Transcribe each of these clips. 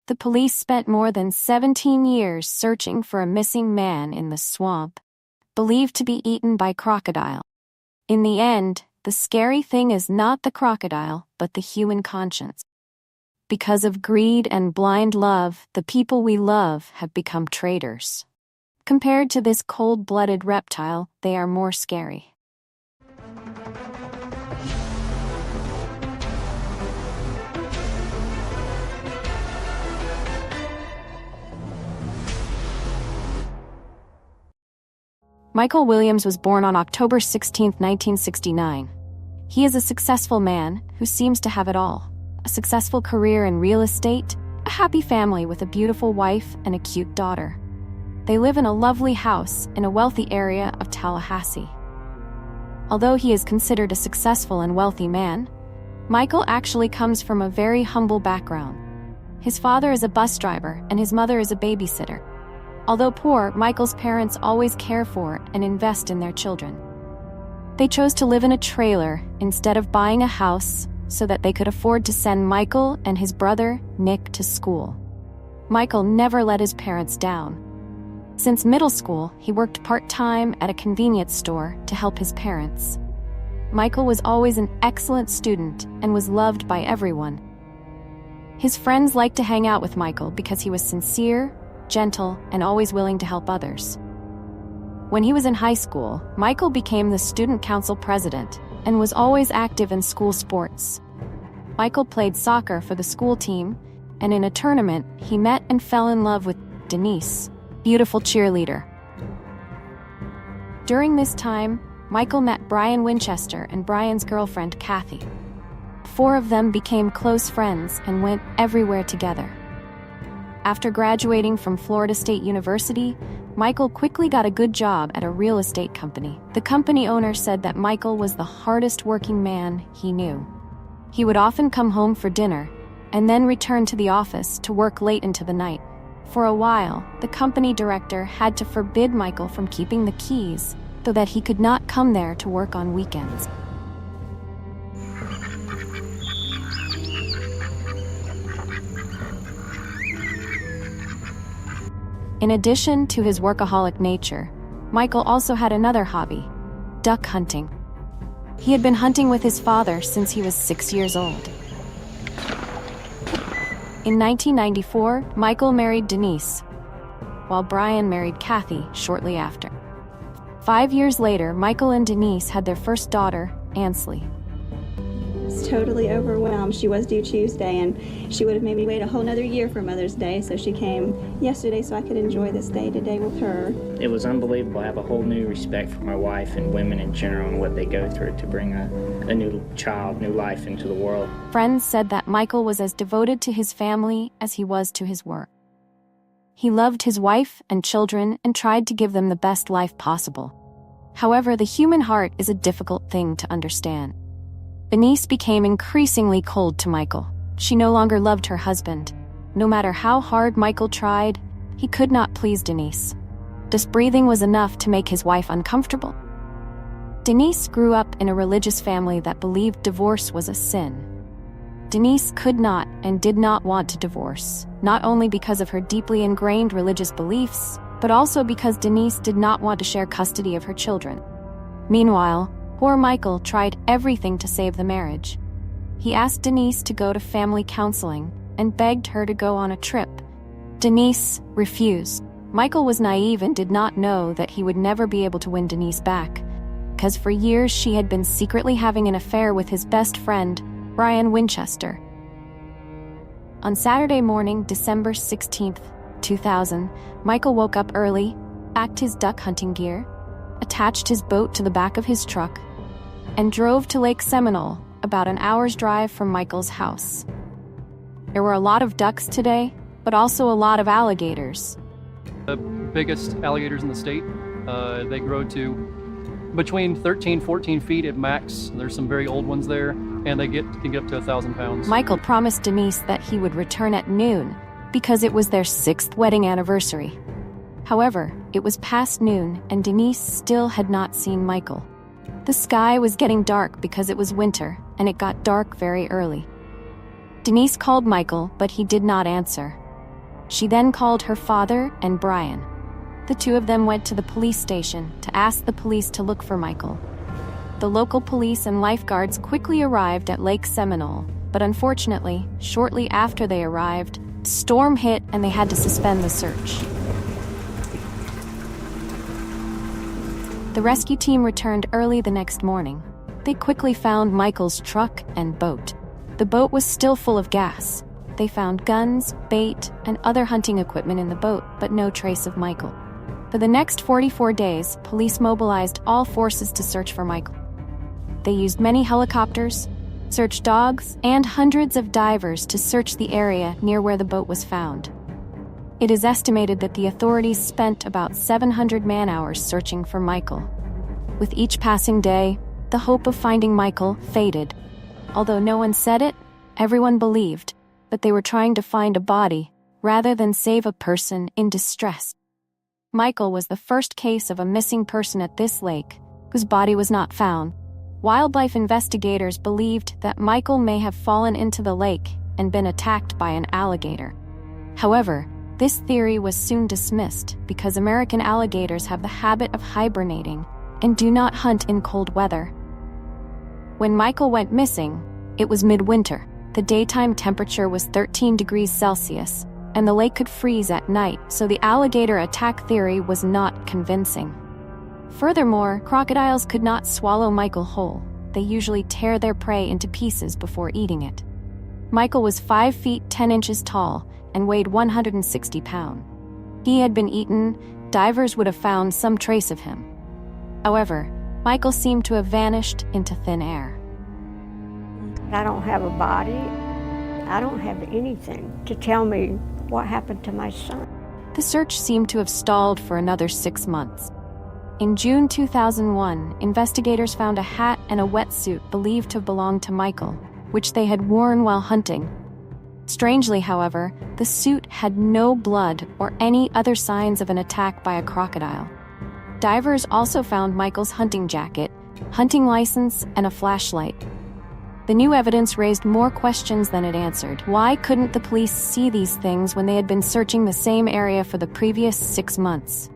The police spent more than 17 years searching for a missing man in the swamp, believed to be eaten by crocodile. In the end, the scary thing is not the crocodile, but the human conscience. Because of greed and blind love, the people we love have become traitors. Compared to this cold-blooded reptile, they are more scary. Michael Williams was born on October 16, 1969. He is a successful man who seems to have it all. A successful career in real estate, a happy family with a beautiful wife and a cute daughter. They live in a lovely house in a wealthy area of Tallahassee. Although he is considered a successful and wealthy man, Michael actually comes from a very humble background. His father is a bus driver and his mother is a babysitter. Although poor, Michael's parents always care for and invest in their children. They chose to live in a trailer instead of buying a house so that they could afford to send Michael and his brother, Nick, to school. Michael never let his parents down. Since middle school, he worked part-time at a convenience store to help his parents. Michael was always an excellent student and was loved by everyone. His friends liked to hang out with Michael because he was sincere, gentle, and always willing to help others. When he was in high school, Michael became the student council president and was always active in school sports. Michael played soccer for the school team, and in a tournament, he met and fell in love with Denise, beautiful cheerleader. During this time, Michael met Brian Winchester and Brian's girlfriend, Kathy. 4 of them became close friends and went everywhere together. After graduating from Florida State University, Michael quickly got a good job at a real estate company. The company owner said that Michael was the hardest working man he knew. He would often come home for dinner and then return to the office to work late into the night. For a while, the company director had to forbid Michael from keeping the keys so that he could not come there to work on weekends. In addition to his workaholic nature, Michael also had another hobby: duck hunting. He had been hunting with his father since he was 6 years old. In 1994, Michael married Denise, while Brian married Kathy shortly after. 5 years later, Michael and Denise had their first daughter, Ansley. Was totally overwhelmed. She was due Tuesday, and she would have made me wait a whole nother year for Mother's Day, so she came yesterday so I could enjoy this day today with her. It was unbelievable. I have a whole new respect for my wife and women in general and what they go through to bring a new child, new life into the world. Friends said that Michael was as devoted to his family as he was to his work. He loved his wife and children and tried to give them the best life possible. However, the human heart is a difficult thing to understand. Denise became increasingly cold to Michael. She no longer loved her husband. No matter how hard Michael tried, he could not please Denise. Just breathing was enough to make his wife uncomfortable. Denise grew up in a religious family that believed divorce was a sin. Denise could not and did not want to divorce, not only because of her deeply ingrained religious beliefs, but also because Denise did not want to share custody of her children. Meanwhile, poor Michael tried everything to save the marriage. He asked Denise to go to family counseling and begged her to go on a trip. Denise refused. Michael was naive and did not know that he would never be able to win Denise back, because for years she had been secretly having an affair with his best friend, Brian Winchester. On Saturday morning, December 16, 2000, Michael woke up early, packed his duck hunting gear, attached his boat to the back of his truck, and drove to Lake Seminole, about an hour's drive from Michael's house. There were a lot of ducks today, but also a lot of alligators. The biggest alligators in the state. They grow to between 13, 14 feet at max. There's some very old ones there, and they can get up to 1,000 pounds. Michael promised Denise that he would return at noon because it was their 6th wedding anniversary. However, it was past noon, and Denise still had not seen Michael. The sky was getting dark because it was winter, and it got dark very early. Denise called Michael, but he did not answer. She then called her father and Brian. The two of them went to the police station to ask the police to look for Michael. The local police and lifeguards quickly arrived at Lake Seminole, but unfortunately, shortly after they arrived, a storm hit and they had to suspend the search. The rescue team returned early the next morning. They quickly found Michael's truck and boat. The boat was still full of gas. They found guns, bait, and other hunting equipment in the boat, but no trace of Michael. For the next 44 days, police mobilized all forces to search for Michael. They used many helicopters, search dogs, and hundreds of divers to search the area near where the boat was found. It is estimated that the authorities spent about 700 man-hours searching for Michael. With each passing day, the hope of finding Michael faded. Although no one said it, everyone believed that they were trying to find a body rather than save a person in distress. Michael was the first case of a missing person at this lake whose body was not found. Wildlife investigators believed that Michael may have fallen into the lake and been attacked by an alligator. However, this theory was soon dismissed because American alligators have the habit of hibernating and do not hunt in cold weather. When Michael went missing, it was midwinter. The daytime temperature was 13 degrees Celsius, and the lake could freeze at night, so the alligator attack theory was not convincing. Furthermore, crocodiles could not swallow Michael whole. They usually tear their prey into pieces before eating it. Michael was 5 feet 10 inches tall and weighed 160 pounds. He had been eaten. Divers would have found some trace of him. However, Michael seemed to have vanished into thin air. I don't have a body. I don't have anything to tell me what happened to my son. The search seemed to have stalled for another 6 months. In June 2001, investigators found a hat and a wetsuit believed to have belonged to Michael, which they had worn while hunting. Strangely, however, the suit had no blood or any other signs of an attack by a crocodile. Divers also found Michael's hunting jacket, hunting license, and a flashlight. The new evidence raised more questions than it answered. Why couldn't the police see these things when they had been searching the same area for the previous 6 months?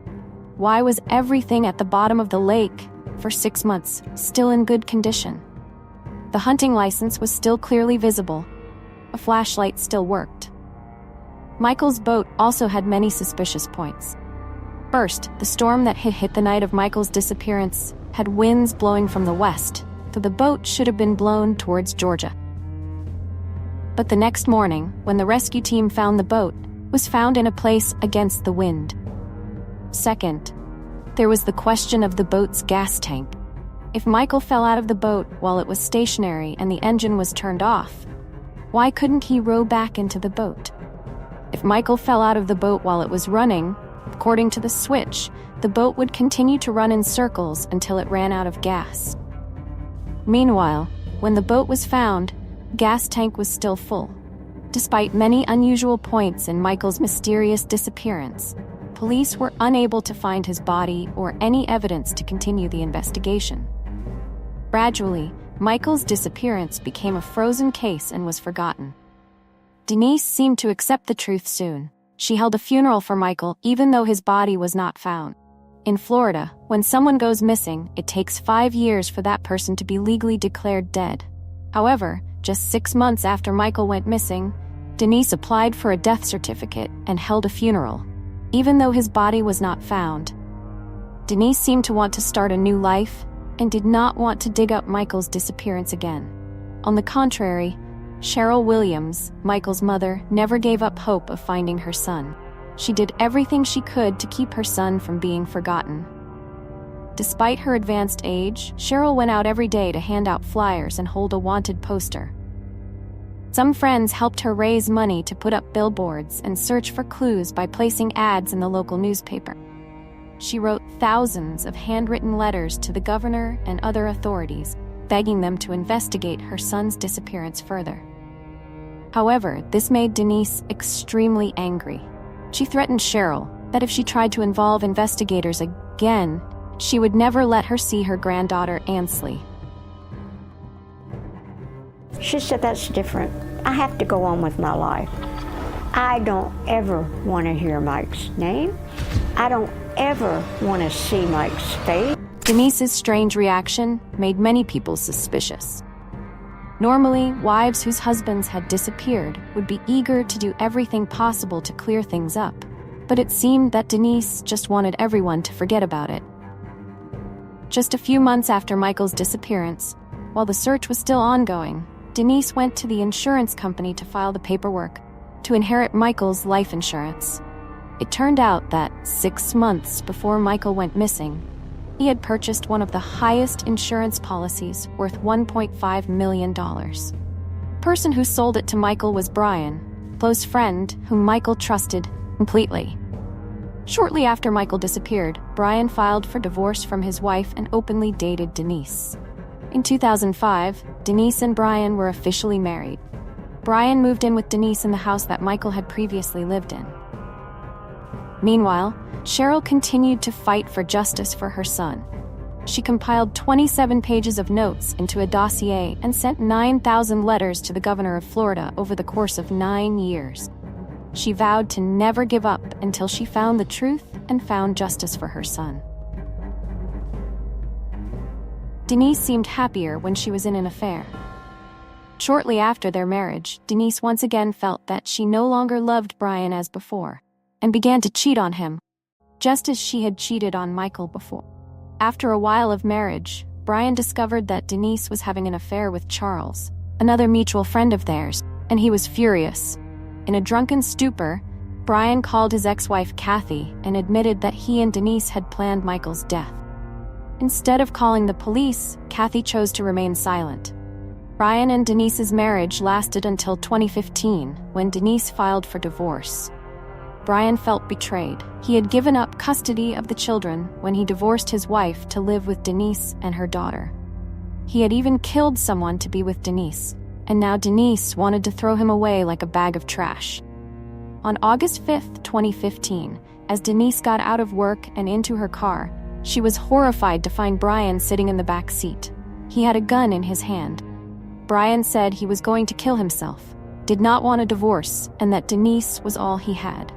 Why was everything at the bottom of the lake, for 6 months, still in good condition? The hunting license was still clearly visible. A flashlight still worked. Michael's boat also had many suspicious points. First, the storm that hit the night of Michael's disappearance had winds blowing from the west, so the boat should have been blown towards Georgia. But the next morning, when the rescue team found the boat, it was found in a place against the wind. Second, there was the question of the boat's gas tank. If Michael fell out of the boat while it was stationary and the engine was turned off, why couldn't he row back into the boat? If Michael fell out of the boat while it was running, according to the switch, the boat would continue to run in circles until it ran out of gas. Meanwhile, when the boat was found, the gas tank was still full. Despite many unusual points in Michael's mysterious disappearance, police were unable to find his body or any evidence to continue the investigation. Gradually, Michael's disappearance became a frozen case and was forgotten. Denise seemed to accept the truth soon. She held a funeral for Michael even though his body was not found. In Florida, when someone goes missing, it takes 5 years for that person to be legally declared dead. However, just 6 months after Michael went missing, Denise applied for a death certificate and held a funeral, even though his body was not found. Denise seemed to want to start a new life and did not want to dig up Michael's disappearance again. On the contrary, Cheryl Williams, Michael's mother, never gave up hope of finding her son. She did everything she could to keep her son from being forgotten. Despite her advanced age, Cheryl went out every day to hand out flyers and hold a wanted poster. Some friends helped her raise money to put up billboards and search for clues by placing ads in the local newspaper. She wrote thousands of handwritten letters to the governor and other authorities, begging them to investigate her son's disappearance further. However, this made Denise extremely angry. She threatened Cheryl that if she tried to involve investigators again, she would never let her see her granddaughter Ansley. She said, "That's different. I have to go on with my life. I don't ever want to hear Mike's name. I don't ever want to see Mike's face. Denise's strange reaction made many people suspicious. Normally, wives whose husbands had disappeared would be eager to do everything possible to clear things up, but it seemed that Denise just wanted everyone to forget about it. Just a few months after Michael's disappearance, while the search was still ongoing, Denise went to the insurance company to file the paperwork to inherit Michael's life insurance. It turned out that 6 months before Michael went missing, he had purchased one of the highest insurance policies worth $1.5 million. The person who sold it to Michael was Brian, a close friend whom Michael trusted completely. Shortly after Michael disappeared, Brian filed for divorce from his wife and openly dated Denise. In 2005, Denise and Brian were officially married. Brian moved in with Denise in the house that Michael had previously lived in. Meanwhile, Cheryl continued to fight for justice for her son. She compiled 27 pages of notes into a dossier and sent 9,000 letters to the governor of Florida over the course of 9 years. She vowed to never give up until she found the truth and found justice for her son. Denise seemed happier when she was in an affair. Shortly after their marriage, Denise once again felt that she no longer loved Brian as before, and began to cheat on him, just as she had cheated on Michael before. After a while of marriage, Brian discovered that Denise was having an affair with Charles, another mutual friend of theirs, and he was furious. In a drunken stupor, Brian called his ex-wife Kathy and admitted that he and Denise had planned Michael's death. Instead of calling the police, Kathy chose to remain silent. Brian and Denise's marriage lasted until 2015, when Denise filed for divorce. Brian felt betrayed. He had given up custody of the children when he divorced his wife to live with Denise and her daughter. He had even killed someone to be with Denise, and now Denise wanted to throw him away like a bag of trash. On August 5, 2015, as Denise got out of work and into her car, she was horrified to find Brian sitting in the back seat. He had a gun in his hand. Brian said he was going to kill himself, did not want a divorce, and that Denise was all he had.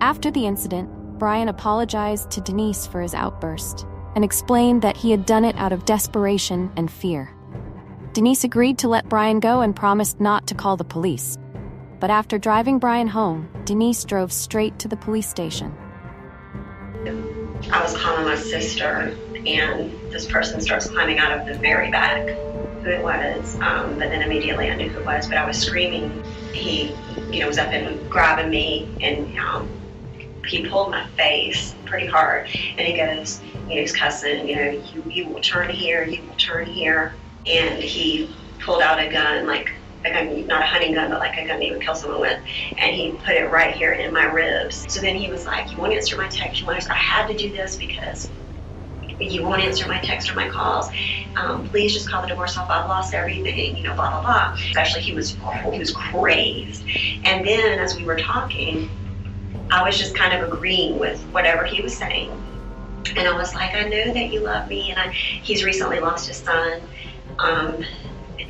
After the incident, Brian apologized to Denise for his outburst and explained that he had done it out of desperation and fear. Denise agreed to let Brian go and promised not to call the police. But after driving Brian home, Denise drove straight to the police station. I was calling my sister, and this person starts climbing out of the very back. Who it was, but then immediately I knew who it was, but I was screaming. He, was up and grabbing me, and he pulled my face pretty hard, and he goes, he's cussing, you will turn here, you will turn here, and he pulled out a gun, like a gun, not a hunting gun, but like a gun he would kill someone with, and he put it right here in my ribs. So then he was like, you won't answer my text, I had to do this because you won't answer my text or my calls. Please just call the divorce off. I've lost everything, blah, blah, blah. Actually, he was crazed. And then as we were talking, I was just kind of agreeing with whatever he was saying. And I was like, I know that you love me. And he's recently lost his son.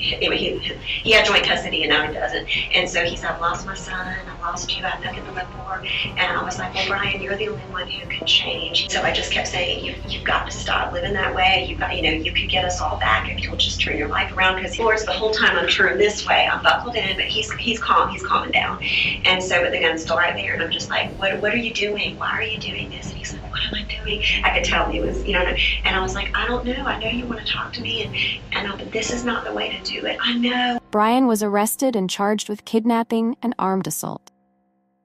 He had joint custody and now he doesn't. And so he said, I've lost my son, I lost you, I have nothing to live for. And I was like, well, Brian, you're the only one who can change. So I just kept saying, you've got to stop living that way. You've got, you could get us all back if you'll just turn your life around. Because of course, the whole time I'm turned this way, I'm buckled in, but he's calm, he's calming down. And so, but the gun's still right there. And I'm just like, what are you doing? Why are you doing this? And he's like, what am I doing? I could tell he was, and I was like, I don't know. I know you want to talk to me, but this is not the way to do it. I know. Brian was arrested and charged with kidnapping and armed assault.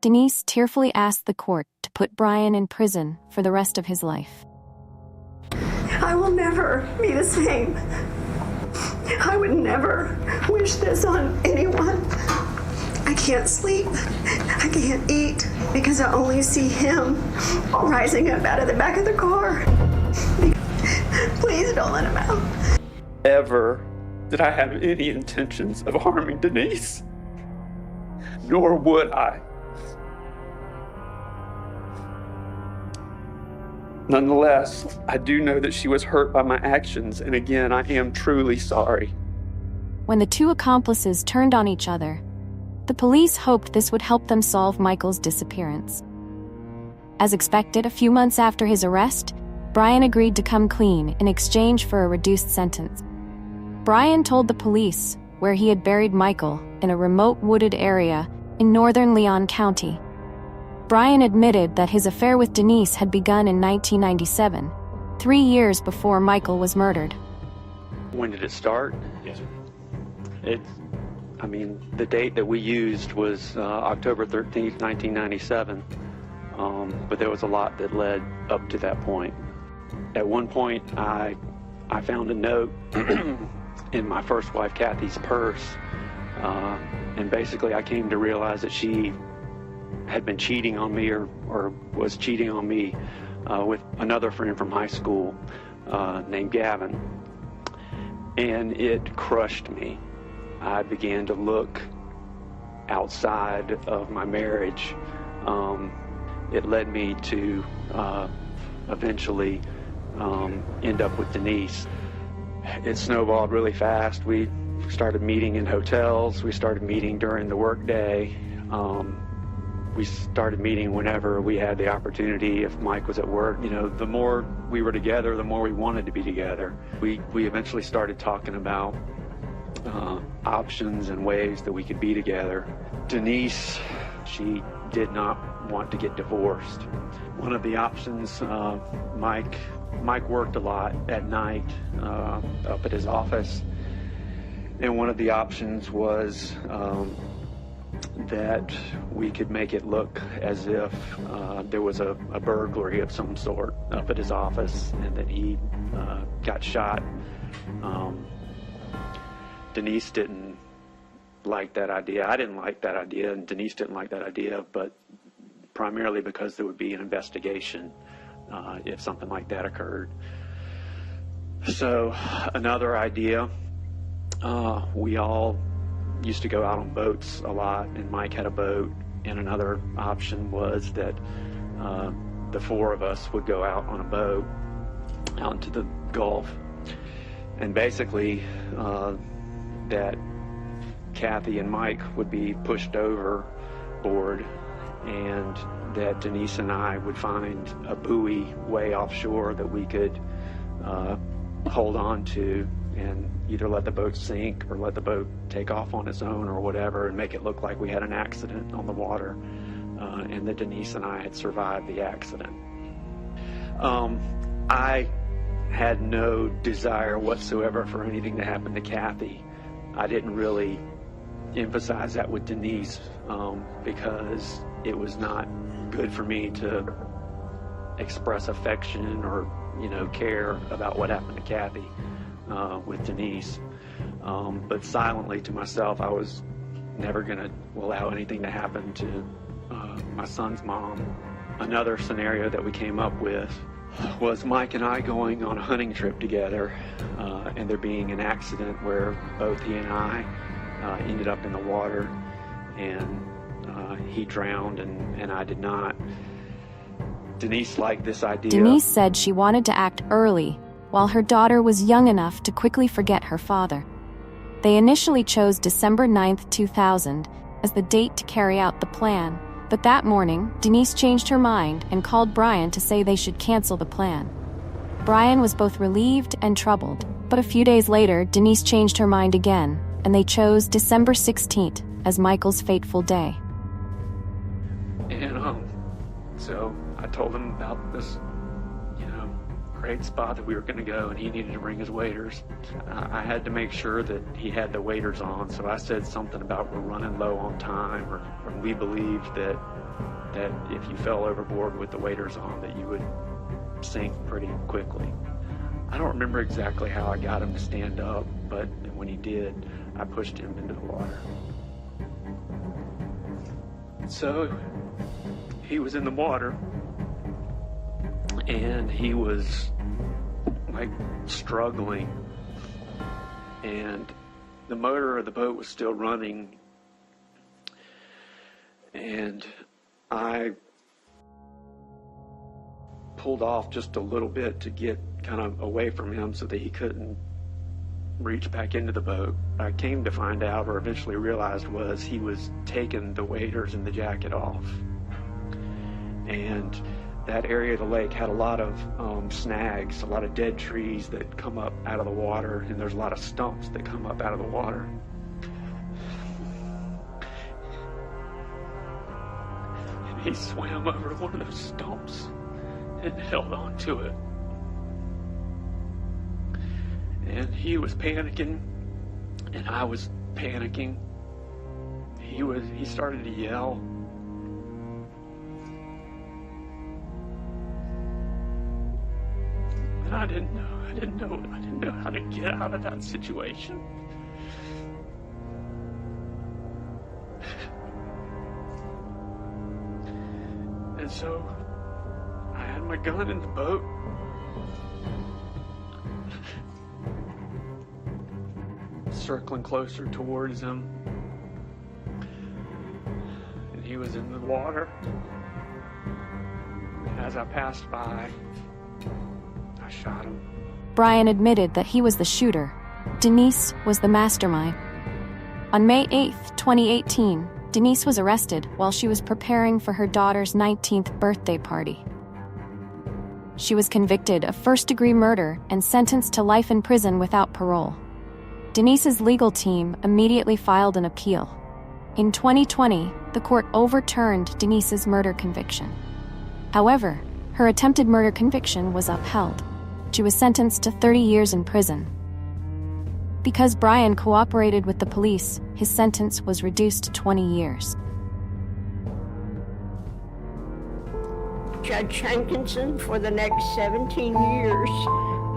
Denise tearfully asked the court to put Brian in prison for the rest of his life. I will never be the same. I would never wish this on anyone. I can't sleep. I can't eat because I only see him rising up out of the back of the car. Please don't let him out. Ever did I have any intentions of harming Denise, nor would I. Nonetheless, I do know that she was hurt by my actions, and again, I am truly sorry. When the two accomplices turned on each other, The police hoped this would help them solve Michael's disappearance. As expected, a few months after his arrest, Brian agreed to come clean in exchange for a reduced sentence. Brian told the police where he had buried Michael in a remote wooded area in northern Leon County. Brian admitted that his affair with Denise had begun in 1997, 3 years before Michael was murdered. When did it start? Yes, sir. The date that we used was October 13th, 1997, but there was a lot that led up to that point. At one point, I found a note in my first wife, Kathy's purse, and basically I came to realize that she had been cheating on me or was cheating on me with another friend from high school named Gavin, and it crushed me. I began to look outside of my marriage. It led me to eventually end up with Denise. It snowballed really fast. We started meeting in hotels. We started meeting during the workday. We started meeting whenever we had the opportunity. If Mike was at work, the more we were together, the more we wanted to be together. We eventually started talking about options and ways that we could be together. Denise, she did not want to get divorced. One of the options, Mike worked a lot at night up at his office, and one of the options was that we could make it look as if there was a burglary of some sort up at his office and that he got shot. Denise didn't like that idea. I didn't like that idea, and Denise didn't like that idea, but primarily because there would be an investigation if something like that occurred. So another idea, we all used to go out on boats a lot, and Mike had a boat, and another option was that the four of us would go out on a boat out into the Gulf, and basically that Kathy and Mike would be pushed overboard, and that Denise and I would find a buoy way offshore that we could hold on to and either let the boat sink or let the boat take off on its own or whatever, and make it look like we had an accident on the water, and that Denise and I had survived the accident. I had no desire whatsoever for anything to happen to Kathy. I didn't really emphasize that with Denise because it was not good for me to express affection or care about what happened to Kathy with Denise. But silently to myself, I was never going to allow anything to happen to my son's mom. Another scenario that we came up with was Mike and I going on a hunting trip together, and there being an accident where both he and I ended up in the water, and he drowned and I did not. Denise liked this idea. Denise said she wanted to act early, while her daughter was young enough to quickly forget her father. They initially chose December 9th, 2000 as the date to carry out the plan, but that morning, Denise changed her mind and called Brian to say they should cancel the plan. Brian was both relieved and troubled, but a few days later, Denise changed her mind again, and they chose December 16th as Michael's fateful day. And so I told him about this, great spot that we were going to go, and he needed to bring his waders. I had to make sure that he had the waders on, so I said something about we're running low on time, or we believed that if you fell overboard with the waders on, that you would sink pretty quickly. I don't remember exactly how I got him to stand up, but when he did, I pushed him into the water. So he was in the water, and he was struggling, and the motor of the boat was still running, and I pulled off just a little bit to get kind of away from him so that he couldn't reached back into the boat. I came to find out, or eventually realized, was he was taking the waders and the jacket off. And that area of the lake had a lot of snags, a lot of dead trees that come up out of the water, and there's a lot of stumps that come up out of the water. And he swam over one of those stumps and held on to it. And he was panicking, and I was panicking. He started to yell. And I didn't know how to get out of that situation. And so I had my gun in the boat. Circling closer towards him, and he was in the water. And as I passed by, I shot him. Brian admitted that he was the shooter. Denise was the mastermind. On May 8, 2018, Denise was arrested while she was preparing for her daughter's 19th birthday party. She was convicted of first-degree murder and sentenced to life in prison without parole. Denise's legal team immediately filed an appeal. In 2020, the court overturned Denise's murder conviction. However, her attempted murder conviction was upheld. She was sentenced to 30 years in prison. Because Brian cooperated with the police, his sentence was reduced to 20 years. Judge Hankinson, for the next 17 years,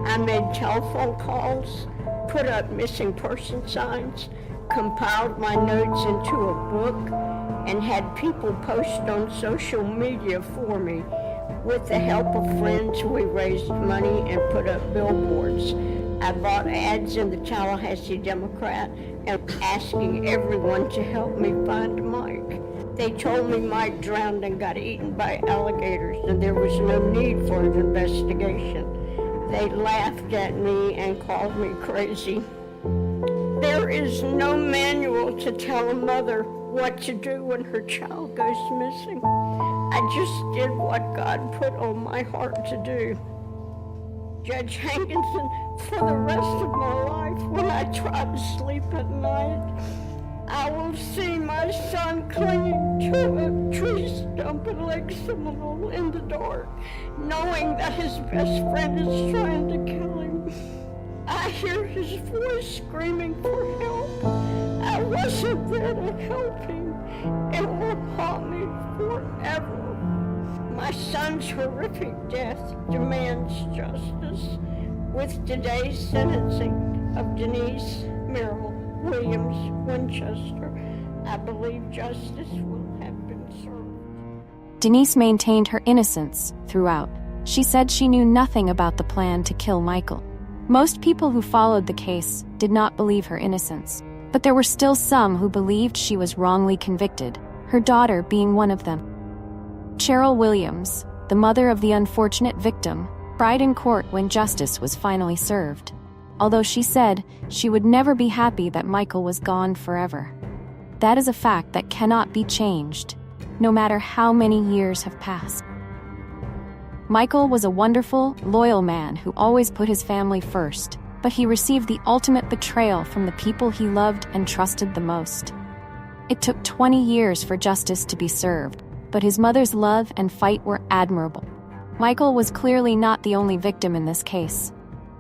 I made telephone calls, put up missing person signs, compiled my notes into a book, and had people post on social media for me. With the help of friends, we raised money and put up billboards. I bought ads in the Tallahassee Democrat and asking everyone to help me find Mike. They told me Mike drowned and got eaten by alligators, and there was no need for an investigation. They laughed at me and called me crazy. There is no manual to tell a mother what to do when her child goes missing. I just did what God put on my heart to do. Judge Hankinson, for the rest of my life, when I try to sleep at night, I will see my son clinging to a tree stump in Lake Seminole in the dark, knowing that his best friend is trying to kill him. I hear his voice screaming for help. I wasn't there to help him. It will haunt me forever. My son's horrific death demands justice. With today's sentencing of Denise Merrill Williams Winchester, I believe justice will have been served. Denise maintained her innocence throughout. She said she knew nothing about the plan to kill Michael. Most people who followed the case did not believe her innocence, but there were still some who believed she was wrongly convicted, her daughter being one of them. Cheryl Williams, the mother of the unfortunate victim, cried in court when justice was finally served, although she said she would never be happy that Michael was gone forever. That is a fact that cannot be changed, no matter how many years have passed. Michael was a wonderful, loyal man who always put his family first, but he received the ultimate betrayal from the people he loved and trusted the most. It took 20 years for justice to be served, but his mother's love and fight were admirable. Michael was clearly not the only victim in this case.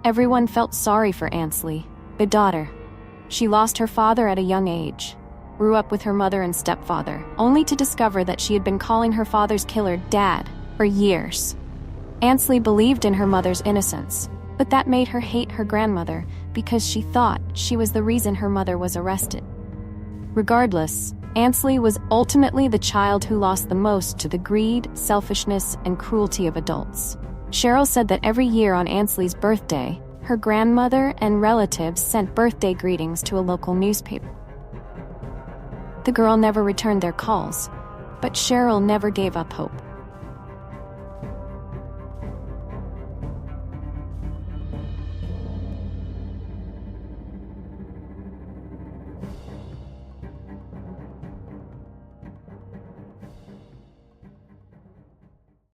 Everyone felt sorry for Ansley, the daughter. She lost her father at a young age, grew up with her mother and stepfather, only to discover that she had been calling her father's killer Dad for years. Ansley believed in her mother's innocence, but that made her hate her grandmother because she thought she was the reason her mother was arrested. Regardless, Ansley was ultimately the child who lost the most to the greed, selfishness, and cruelty of adults. Cheryl said that every year on Ansley's birthday, her grandmother and relatives sent birthday greetings to a local newspaper. The girl never returned their calls, but Cheryl never gave up hope.